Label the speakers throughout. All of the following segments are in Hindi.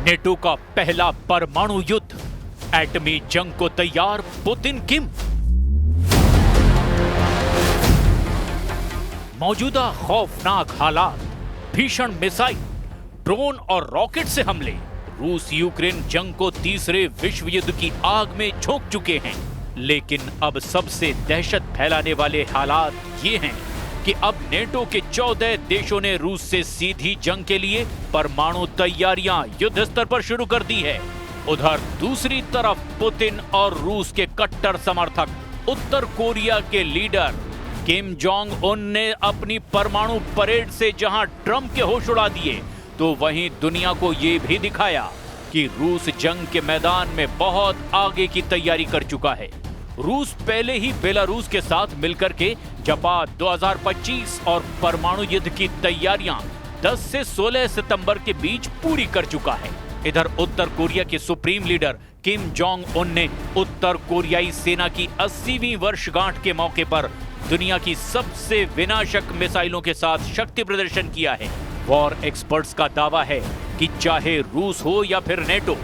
Speaker 1: नेटो का पहला परमाणु युद्ध, एटमी जंग को तैयार पुतिन किम। मौजूदा खौफनाक हालात, भीषण मिसाइल, ड्रोन और रॉकेट से हमले रूस यूक्रेन जंग को तीसरे विश्व युद्ध की आग में झोंक चुके हैं। लेकिन अब सबसे दहशत फैलाने वाले हालात ये हैं कि अब नेटो के 14 देशों ने रूस से सीधी जंग के लिए परमाणु तैयारियां युद्ध स्तर पर शुरू कर दी है। उधर दूसरी तरफ पुतिन और रूस के कट्टर समर्थक उत्तर कोरिया के लीडर किम जोंग उन ने अपनी परमाणु परेड से जहां ट्रंप के होश उड़ा दिए, तो वहीं दुनिया को यह भी दिखाया कि रूस जंग के मैदान में बहुत आगे की तैयारी कर चुका है। रूस पहले ही बेलारूस के साथ मिलकर के जापान 2025 और परमाणु युद्ध की तैयारियां 10 से 16 सितंबर के बीच पूरी कर चुका है। इधर उत्तर कोरिया के supreme leader Kim Jong Un ने उत्तर कोरियाई सेना की 80वीं वर्षगांठ के मौके पर दुनिया की सबसे विनाशक मिसाइलों के साथ शक्ति प्रदर्शन किया है। वॉर एक्सपर्ट्स का दावा है कि चाहे रूस हो या फिर नेटो,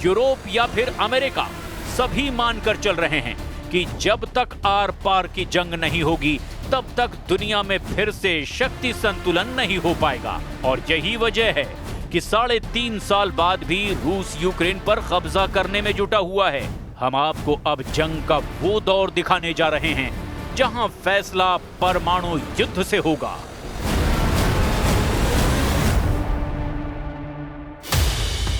Speaker 1: यूरोप या फिर अमेरिका, सभी मानकर चल रहे हैं कि जब तक आर पार की जंग नहीं होगी तब तक दुनिया में फिर से शक्ति संतुलन नहीं हो पाएगा। और यही वजह है कि 3.5 साल बाद भी रूस यूक्रेन पर कब्जा करने में जुटा हुआ है। हम आपको अब जंग का वो दौर दिखाने जा रहे हैं जहां फैसला परमाणु युद्ध से होगा।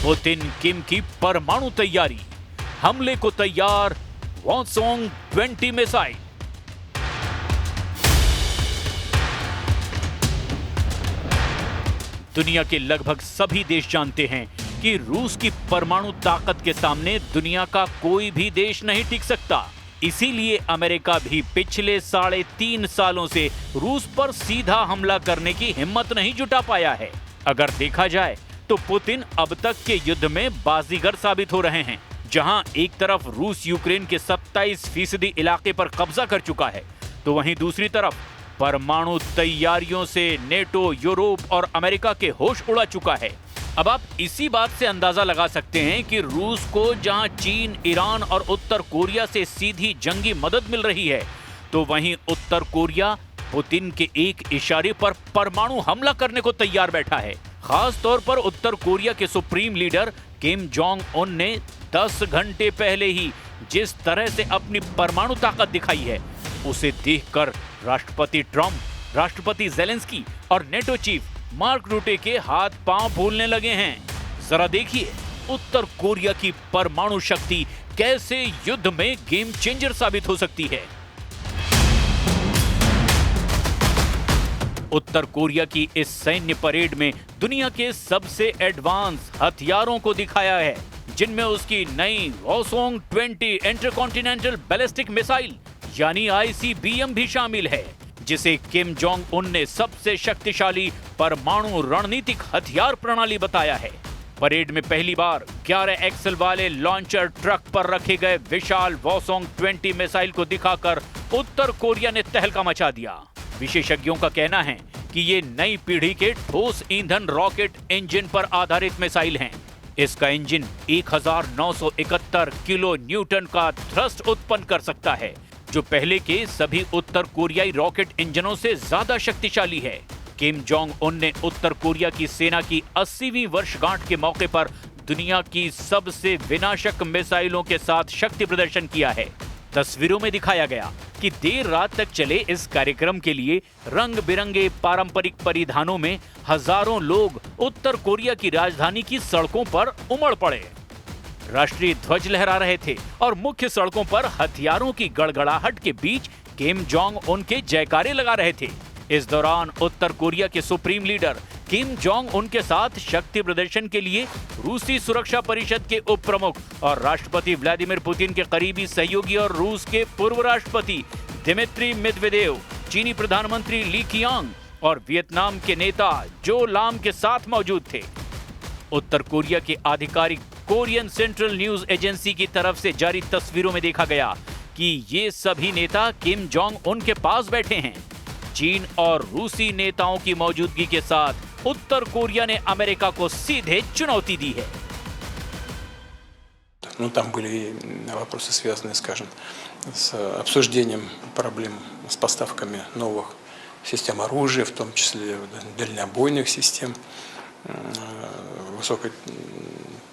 Speaker 1: पुतिन किम की परमाणु तैयारी, हमले को तैयार वॉसोंग 20 मिसाइल। दुनिया के लगभग सभी देश जानते हैं कि रूस की परमाणु ताकत के सामने दुनिया का कोई भी देश नहीं टिक सकता। इसीलिए अमेरिका भी पिछले 3.5 सालों से रूस पर सीधा हमला करने की हिम्मत नहीं जुटा पाया है। अगर देखा जाए तो पुतिन अब तक के युद्ध में बाजीगर साबित हो रहे हैं। जहां एक तरफ रूस यूक्रेन के 27% इलाके पर कब्जा कर चुका है, तो वहीं दूसरी तरफ परमाणु तैयारियों से नेटो, यूरोप और अमेरिका के होश उड़ा चुका है। अब आप इसी बात से अंदाजा लगा सकते हैं कि रूस को जहां चीन, ईरान और उत्तर कोरिया से सीधी जंगी मदद मिल रही है, तो वहीं उत्तर कोरिया पुतिन के एक इशारे पर परमाणु हमला करने को तैयार बैठा है। खास तौर पर उत्तर कोरिया के supreme leader Kim Jong Un ने 10 घंटे पहले ही जिस तरह से अपनी परमाणु ताकत दिखाई है, उसे देखकर राष्ट्रपति ट्रंप, राष्ट्रपति जेलेंस्की और नेटो चीफ मार्क रूटे के हाथ पांव फूलने लगे हैं। जरा देखिए उत्तर कोरिया की परमाणु शक्ति कैसे युद्ध में गेम चेंजर साबित हो सकती है। उत्तर कोरिया की इस सैन्य परेड में दुनिया के सबसे एडवांस हथियारों को दिखाया है, जिनमें उसकी नई वॉसोंग 20 इंटरकॉन्टिनेंटल बैलिस्टिक मिसाइल यानी ICBM भी शामिल है, जिसे किम जोंग उन ने सबसे शक्तिशाली परमाणु रणनीतिक हथियार प्रणाली बताया है। परेड में पहली बार 11 एक्सल वाले लॉन्चर ट्रक पर रखे गए विशाल वॉसोंग 20 मिसाइल को दिखाकर उत्तर कोरिया ने तहलका मचा दिया। विशेषज्ञों का कहना है कि ये नई पीढ़ी के ठोस ईंधन रॉकेट इंजन पर आधारित मिसाइल हैं। इसका इंजन 1971 किलो न्यूटन का थ्रस्ट उत्पन्न कर सकता है, जो पहले के सभी उत्तर कोरियाई रॉकेट इंजनों से ज्यादा शक्तिशाली है। किम जोंग उन ने उत्तर कोरिया की सेना की 80वीं वर्षगांठ के मौके पर दुनिया की सबसे विनाशक मिसाइलों के साथ शक्ति प्रदर्शन किया है। तस्वीरों में दिखाया गया कि देर रात तक चले इस कार्यक्रम के लिए रंग बिरंगे पारंपरिक परिधानों में हजारों लोग उत्तर कोरिया की राजधानी की सड़कों पर उमड़ पड़े, राष्ट्रीय ध्वज लहरा रहे थे और मुख्य सड़कों पर हथियारों की गड़गड़ाहट के बीच किम जोंग उनके जयकारे लगा रहे थे। इस दौरान उत्तर कोरिया के सुप्रीम लीडर किम जोंग उनके साथ शक्ति प्रदर्शन के लिए रूसी सुरक्षा परिषद के उप प्रमुख और राष्ट्रपति व्लादिमीर पुतिन के करीबी सहयोगी और रूस के पूर्व राष्ट्रपति दिमित्री मेदवेदेव, चीनी प्रधानमंत्री ली कीयांग और वियतनाम के नेता जो लाम के साथ मौजूद थे। उत्तर कोरिया के आधिकारिक कोरियन सेंट्रल न्यूज एजेंसी की तरफ से जारी तस्वीरों में देखा गया कि ये सभी नेता किम जोंग उन के पास बैठे हैं। चीन और रूसी नेताओं की मौजूदगी के साथ उत्तर कोरिया ने अमेरिका को सीधे चुनौती दी है।
Speaker 2: Ну, там были и вопросы, связанные, скажем, с обсуждением проблем с поставками новых систем оружия, в том числе дальнобойных систем высокой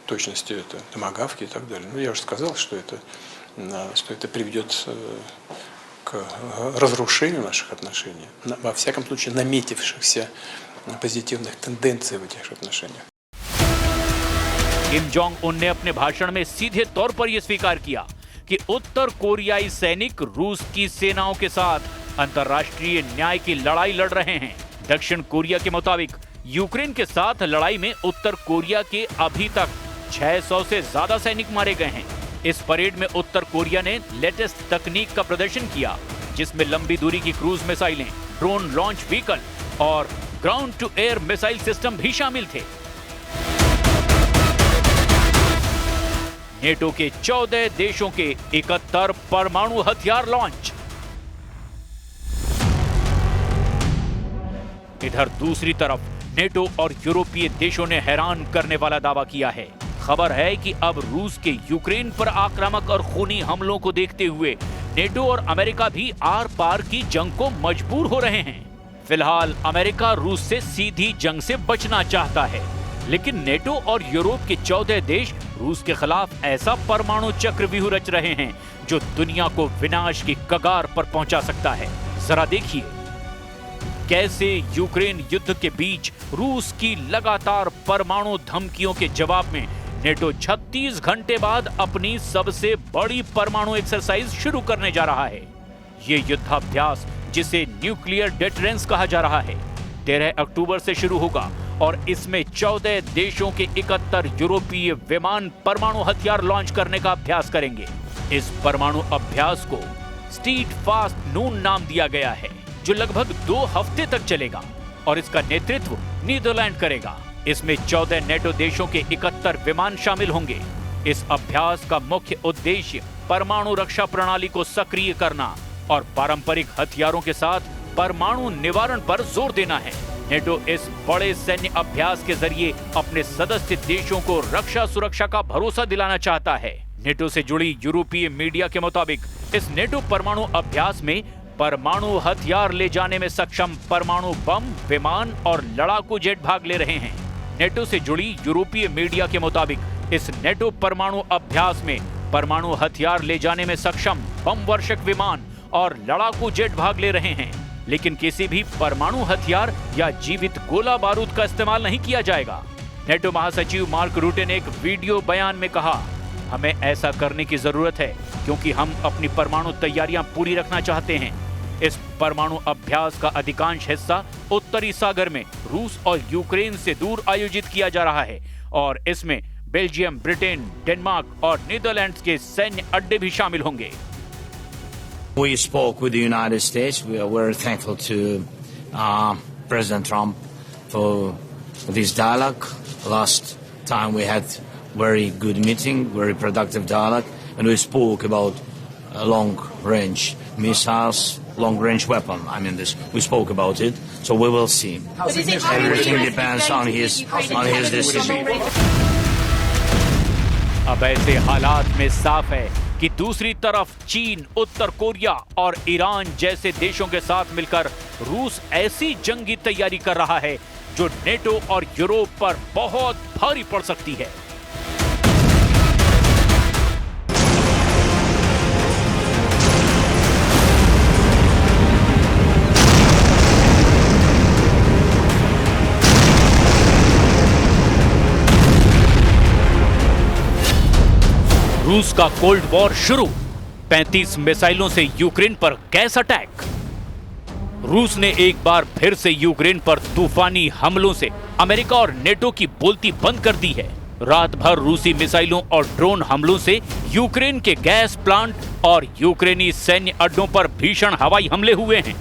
Speaker 2: точности, это томагавки и так далее. Ну, я уже сказал, что это приведет к разрушению наших отношений, во всяком случае наметившихся позитивных тенденций в этих отношениях.
Speaker 1: किम जोंग उन ने अपने भाषण में सीधे तौर पर यह स्वीकार किया कि उत्तर कोरियाई सैनिक रूस की सेनाओं के साथ अंतर्राष्ट्रीय न्याय की लड़ाई लड़ रहे हैं। दक्षिण कोरिया के मुताबिक यूक्रेन के साथ लड़ाई में उत्तर कोरिया के अभी तक 600 से ज्यादा सैनिक मारे गए हैं। इस परेड में उत्तर कोरिया ने लेटेस्ट तकनीक का प्रदर्शन किया, जिसमें लंबी दूरी की क्रूज मिसाइलें, ड्रोन लॉन्च व्हीकल और ground to air missile system भी शामिल थे। नेटो के 14 देशों के 71 परमाणु हथियार लॉन्च। इधर दूसरी तरफ नेटो और यूरोपीय देशों ने हैरान करने वाला दावा किया है। खबर है कि अब रूस के यूक्रेन पर आक्रामक और खूनी हमलों को देखते हुए नेटो और अमेरिका भी आर पार की जंग को मजबूर हो रहे हैं। फिलहाल अमेरिका रूस से सीधी जंग से बचना चाहता है, लेकिन नेटो और यूरोप के 14 देश रूस के खिलाफ ऐसा परमाणु चक्रव्यूह रच रहे हैं जो दुनिया को विनाश की कगार पर पहुंचा सकता है। जरा देखिए कैसे यूक्रेन युद्ध के बीच रूस की लगातार परमाणु धमकियों के जवाब में नेटो 36 घंटे बाद अपनी सबसे बड़ी परमाणु एक्सरसाइज शुरू करने जा रहा है। ये युद्धाभ्यास, जिसे न्यूक्लियर डेटरेंस कहा जा रहा है, 13 अक्टूबर से शुरू होगा और इसमें 14 देशों के 71 यूरोपीय विमान परमाणु हथियार लॉन्च करने का अभ्यास करेंगे। इस परमाणु अभ्यास को स्टीड फास्ट नून नाम दिया गया है, जो लगभग 2 हफ्ते तक चलेगा और इसका नेतृत्व नीदरलैंड करेगा। इसमें 14 नेटो देशों के 71 विमान शामिल होंगे। इस अभ्यास का मुख्य उद्देश्य परमाणु रक्षा प्रणाली को सक्रिय करना और पारंपरिक हथियारों के साथ परमाणु निवारण पर जोर देना है। नेटो इस बड़े सैन्य अभ्यास के जरिए अपने सदस्य देशों को रक्षा सुरक्षा का भरोसा दिलाना चाहता है। नेटो से जुड़ी यूरोपीय मीडिया के मुताबिक इस नेटो परमाणु अभ्यास में परमाणु हथियार ले जाने में सक्षम परमाणु बम, विमान और लड़ाकू जेट भाग ले रहे हैं। नेटो से जुड़ी यूरोपीय मीडिया के मुताबिक इस नेटो परमाणु अभ्यास में परमाणु हथियार ले जाने में सक्षम बम वर्षक विमान और लड़ाकू जेट भाग ले रहे हैं, लेकिन किसी भी परमाणु हथियार या जीवित गोला बारूद का इस्तेमाल नहीं किया जाएगा। नेटो महासचिव मार्क रूटे ने एक वीडियो बयान में कहा, हमें ऐसा करने की जरूरत है क्योंकि हम अपनी परमाणु तैयारियां पूरी रखना चाहते हैं। इस परमाणु अभ्यास का अधिकांश हिस्सा उत्तरी सागर में रूस और यूक्रेन से दूर आयोजित किया जा रहा है और इसमें बेल्जियम, ब्रिटेन, डेनमार्क और नीदरलैंड्स के सैन्य अड्डे भी शामिल होंगे।
Speaker 3: We spoke with the United States. We are very thankful to President Trump for this dialogue. Last time we had very good meeting, very productive dialogue, and we spoke about long-range missiles, long-range weapon. I mean, we spoke about it, so we will see. Everything depends on his decision.
Speaker 1: अब ऐसे हालात में साफ है कि दूसरी तरफ चीन, उत्तर कोरिया और ईरान जैसे देशों के साथ मिलकर रूस ऐसी जंगी तैयारी कर रहा है जो नेटो और यूरोप पर बहुत भारी पड़ सकती है। रूस का कोल्ड वॉर शुरू, 35 मिसाइलों से यूक्रेन पर गैस अटैक। रूस ने एक बार फिर से यूक्रेन पर तूफानी हमलों से अमेरिका और नेटो की बोलती बंद कर दी है। रात भर रूसी मिसाइलों और ड्रोन हमलों से यूक्रेन के गैस प्लांट और यूक्रेनी सैन्य अड्डों पर भीषण हवाई हमले हुए हैं।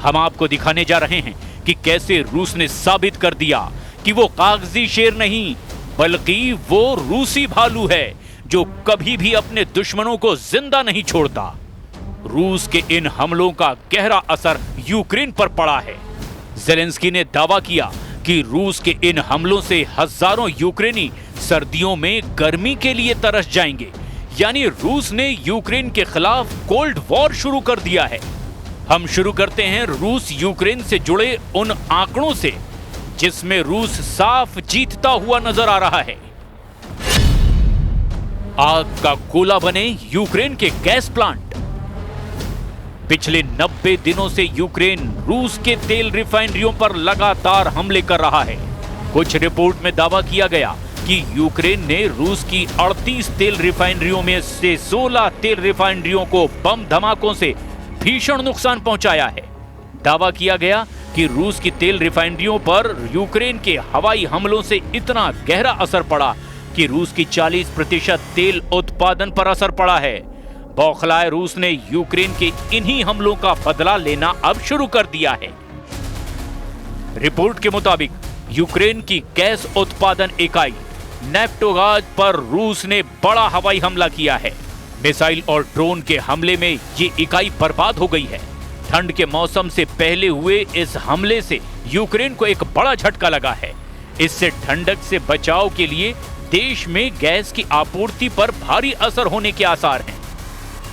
Speaker 1: हम आपको दिखाने जा रहे हैं कि कैसे रूस ने साबित कर दिया कि वो कागजी शेर नहीं, बल्कि वो रूसी भालू है जो कभी भी अपने दुश्मनों को जिंदा नहीं छोड़ता। रूस के इन हमलों का गहरा असर यूक्रेन पर पड़ा है। जेलेंस्की ने दावा किया कि रूस के इन हमलों से हजारों यूक्रेनी सर्दियों में गर्मी के लिए तरस जाएंगे। यानी रूस ने यूक्रेन के खिलाफ कोल्ड वॉर शुरू कर दिया है। हम शुरू करते हैं रूस यूक्रेन से जुड़े उन आंकड़ों से जिसमें रूस साफ जीतता हुआ नजर आ रहा है। आग का गोला बने यूक्रेन के गैस प्लांट। पिछले 90 दिनों से यूक्रेन रूस के तेल रिफाइनरियों पर लगातार हमले कर रहा है। कुछ रिपोर्ट में दावा किया गया कि यूक्रेन ने रूस की 38 तेल रिफाइनरियों में से 16 तेल रिफाइनरियों को बम धमाकों से भीषण नुकसान पहुंचाया है। दावा किया गया कि रूस की तेल रिफाइनरियों पर यूक्रेन के हवाई हमलों से इतना गहरा असर पड़ा कि रूस की 40% तेल उत्पादन पर असर पड़ा है। बौखलाए रूस ने यूक्रेन के इन्हीं हमलों का बदला लेना अब शुरू कर दिया है। रिपोर्ट के मुताबिक यूक्रेन की गैस उत्पादन इकाई नेफ्टोगाज पर रूस ने बड़ा हवाई हमला किया है। मिसाइल और ड्रोन के हमले में ये इकाई बर्बाद हो गई है। ठंड के मौसम से पहले हुए इस हमले से यूक्रेन को एक बड़ा झटका लगा है। इससे ठंडक से बचाव के लिए देश में गैस की आपूर्ति पर भारी असर होने के आसार हैं।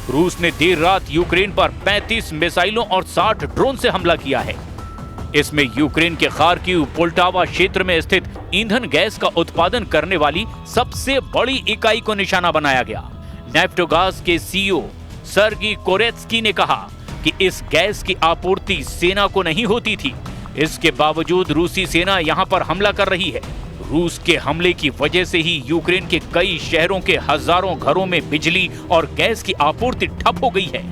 Speaker 1: रूस ने देर रात यूक्रेन पर 35 मिसाइलों और 60 ड्रोन से हमला किया है। इसमें यूक्रेन के खार्किव पोल्टावा क्षेत्र में स्थित ईंधन गैस का उत्पादन करने वाली सबसे बड़ी इकाई को निशाना बनाया गया। नेफ्टोगाज के सीईओ सर्गी कोरेत्स्की ने कहा कि इस गैस की आपूर्ति सेना को नहीं होती थी। इसके बावजूद रूसी सेना यहां पर हमला कर रही है। रूस के हमले की वजह से ही यूक्रेन के कई शहरों के हजारों घरों में बिजली और गैस की आपूर्ति ठप हो गई है।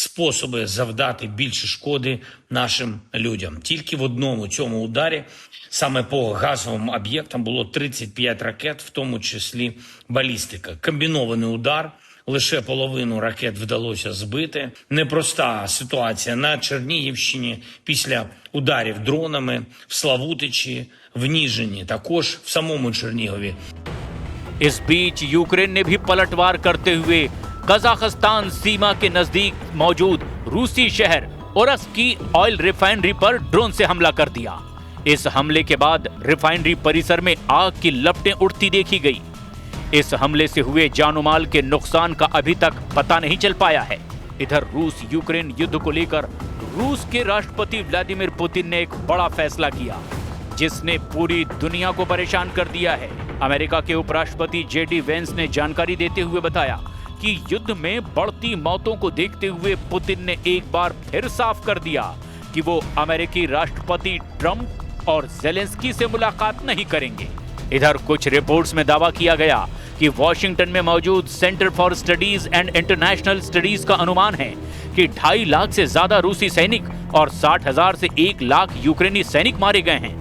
Speaker 3: Способи завдати більше шкоди нашим людям. Тільки в одному цьому ударі, саме по газовим об'єктам, було 35 ракет, в тому числі балістика. Комбінований удар, лише половину ракет вдалося збити. Непроста ситуація на Чернігівщині після ударів дронами, в Славутичі, в Ніжині, також в самому Чернігові.
Speaker 1: इस बीच यूक्रेन ने भी पलटवार करते हुए कजाकिस्तान सीमा के नजदीक मौजूद रूसी शहर ओरस्क की ऑयल रिफाइनरी पर ड्रोन से हमला कर दिया। इस हमले के बाद रिफाइनरी परिसर में आग की लपटें उठती देखी गई। इस हमले से हुए जानमाल के नुकसान का अभी तक पता नहीं चल पाया है। इधर रूस यूक्रेन युद्ध को लेकर रूस के राष्ट्रपति व्लादिमीर पुतिन ने एक बड़ा फैसला किया जिसने पूरी दुनिया को परेशान कर दिया है। अमेरिका के उपराष्ट्रपति जेडी वेंस ने जानकारी देते हुए बताया कि युद्ध में बढ़ती मौतों को देखते हुए पुतिन ने एक बार फिर साफ कर दिया कि वो अमेरिकी राष्ट्रपति ट्रंप और जेलेंस्की से मुलाकात नहीं करेंगे। इधर कुछ रिपोर्ट्स में दावा किया गया कि वॉशिंगटन में मौजूद centre for studies and international studies का अनुमान है कि 2.5 लाख से ज्यादा रूसी सैनिक और 60,000 से 1 लाख यूक्रेनी सैनिक मारे गए हैं।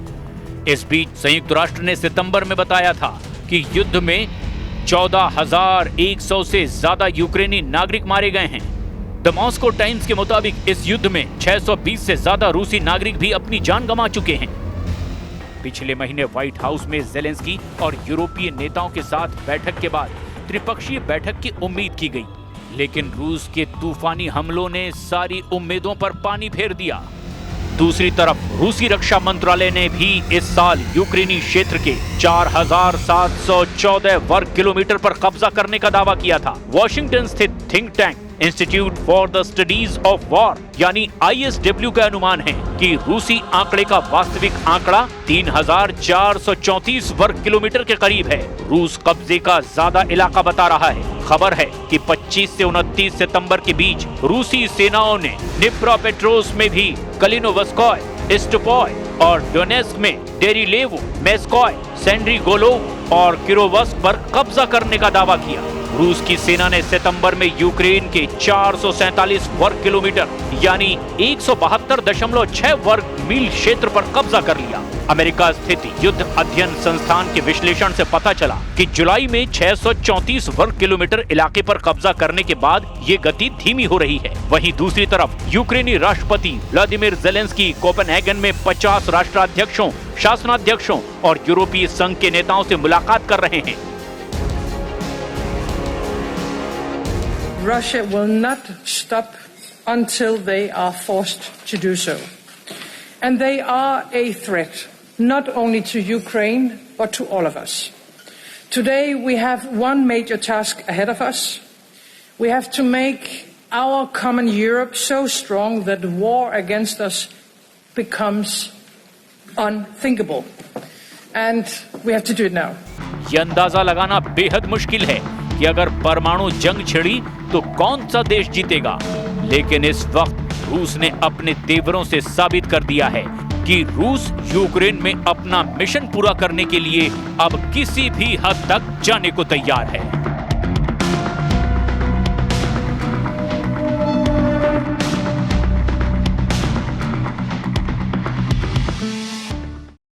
Speaker 1: इस बीच संयुक्त राष्ट्र ने सितंबर में बताया था कि युद्ध में 14,100 से ज्यादा यूक्रेनी नागरिक मारे गए हैं। द मॉस्को टाइम्स के मुताबिक इस युद्ध में 620 से ज्यादा रूसी नागरिक भी अपनी जान गंवा चुके हैं। पिछले महीने व्हाइट हाउस में जेलेंस्की और यूरोपीय नेताओं के साथ बैठक के बाद त्रिपक्षीय बैठक की उम्मीद की गई, लेकिन रूस के तूफानी हमलों ने सारी उम्मीदों पर पानी फेर दिया। दूसरी तरफ रूसी रक्षा मंत्रालय ने भी इस साल यूक्रेनी क्षेत्र के 4,714 वर्ग किलोमीटर पर कब्जा करने का दावा किया था। वॉशिंगटन स्थित think tank institute for the studies of war यानी ISW का अनुमान है कि रूसी आंकड़े का वास्तविक आंकड़ा 3,434 वर्ग किलोमीटर के करीब है। रूस कब्जे का ज्यादा इलाका बता रहा है। खबर है कि 25 से 29 सितंबर के बीच रूसी सेनाओं ने निप्रोपेट्रोव्स्क में भी कलिनोवस्कोय, स्टुपोय और डोनेस्क में डेरिलेवो, मेस्कोय, सेंड्रीगोलोव और किरोवस्क पर कब्जा करने का दावा किया। रूस की सेना ने सितंबर में यूक्रेन के 447 वर्ग किलोमीटर यानी 172.6 वर्ग मील क्षेत्र पर कब्जा कर लिया। अमेरिका स्थित युद्ध अध्ययन संस्थान के विश्लेषण से पता चला कि जुलाई में 634 वर्ग किलोमीटर इलाके पर कब्जा करने के बाद ये गति धीमी हो रही है। वहीं दूसरी तरफ यूक्रेनी राष्ट्रपति व्लादिमीर जेलेंस्की कोपेनहेगन में 50 राष्ट्राध्यक्षों, शासनाध्यक्षों और यूरोपीय संघ के नेताओं से मुलाकात कर रहे हैं।
Speaker 4: Russia will not stop until they are forced to do so. And they are a threat not only to Ukraine, but to all of us. Today we have one major task ahead of us. We have to make our common Europe so strong that war against us becomes unthinkable. And we have to do it now.
Speaker 1: ये अंदाजा लगाना बेहद मुश्किल है कि अगर परमाणु जंग छिड़ी तो कौन सा देश जीतेगा, लेकिन इस वक्त रूस ने अपने तेवरों से साबित कर दिया है कि रूस यूक्रेन में अपना मिशन पूरा करने के लिए अब किसी भी हद तक जाने को तैयार है।